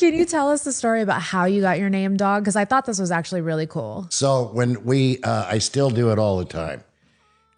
Can you tell us the story about how you got your name, Dog? Because I thought this was actually really cool. So when I still do it all the time.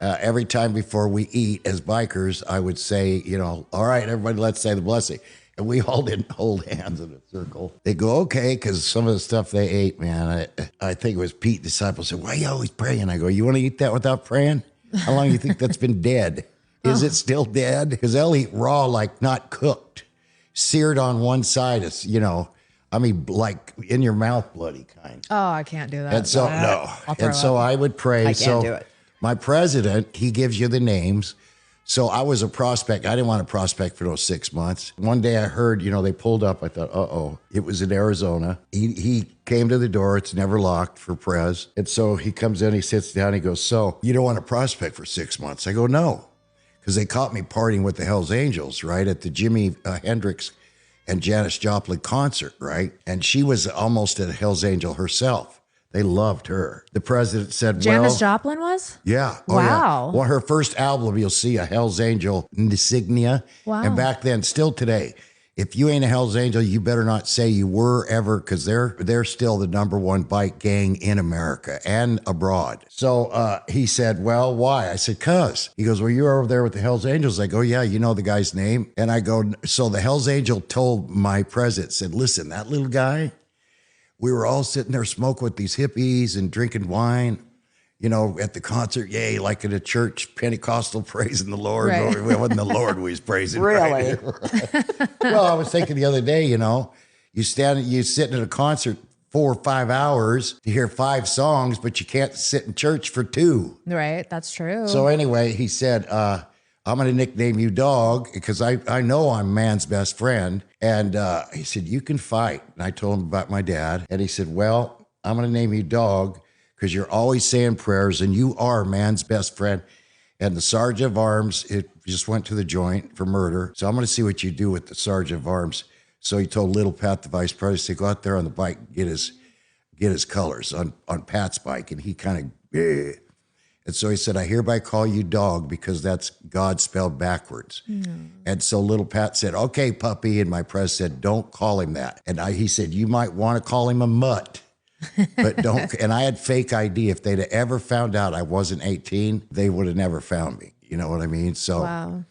Every time before we eat as bikers, I would say, all right, everybody, let's say the blessing. And we all didn't hold hands in a circle. They go, okay, because some of the stuff they ate, man, I think it was Pete Disciple said, why are you always praying? I go, you want to eat that without praying? How long do you think that's been dead? Is it still dead? Because they'll eat raw, like not cooked, seared on one side. It's, like in your mouth, bloody kind. Oh, I can't do that. And so, no. And so I would pray. I can't do it. My president, he gives you the names. So I was a prospect. I didn't want to prospect for those 6 months. One day I heard, they pulled up. I thought, uh-oh. It was in Arizona. He came to the door. It's never locked for Prez. And so he comes in, he sits down, he goes, so you don't want to prospect for 6 months? I go, no. Because they caught me partying with the Hells Angels, right, at the Jimi Hendrix and Janis Joplin concert, right? And she was almost a Hells Angel herself. They loved her. The president said, Janis Joplin was? Yeah. Oh, wow. Yeah. Well, her first album, you'll see a Hells Angel insignia. Wow. And back then, still today, if you ain't a Hells Angel, you better not say you were ever, because they're still the number one bike gang in America and abroad. So he said, well, why? I said, cuz. He goes, well, you're over there with the Hells Angels. I go, yeah, you know the guy's name? And I go, so the Hells Angel told my president, said, listen, that little guy, we were all sitting there smoking with these hippies and drinking wine, at the concert, yay, like in a church, Pentecostal praising the Lord. Right. It wasn't the Lord we was praising. Really? Right? Well, I was thinking the other day, you sitting at a concert 4 or 5 hours to hear 5 songs, but you can't sit in church for 2. Right, that's true. So anyway, he said, I'm going to nickname you Dog because I know I'm man's best friend. And he said, you can fight. And I told him about my dad. And he said, well, I'm going to name you Dog because you're always saying prayers and you are man's best friend. And the Sergeant of Arms, it just went to the joint for murder. So I'm going to see what you do with the Sergeant of Arms. So he told Little Pat, the vice president, to go out there on the bike and get his colors on Pat's bike. And he kind of, and so he said, I hereby call you Dog because that's God spelled backwards. And so Little Pat said, okay, puppy. And my press said, don't call him that. And he said, you might want to call him a mutt, but don't. And I had fake ID. If they'd have ever found out I wasn't 18, they would have never found me. You know what I mean? So wow.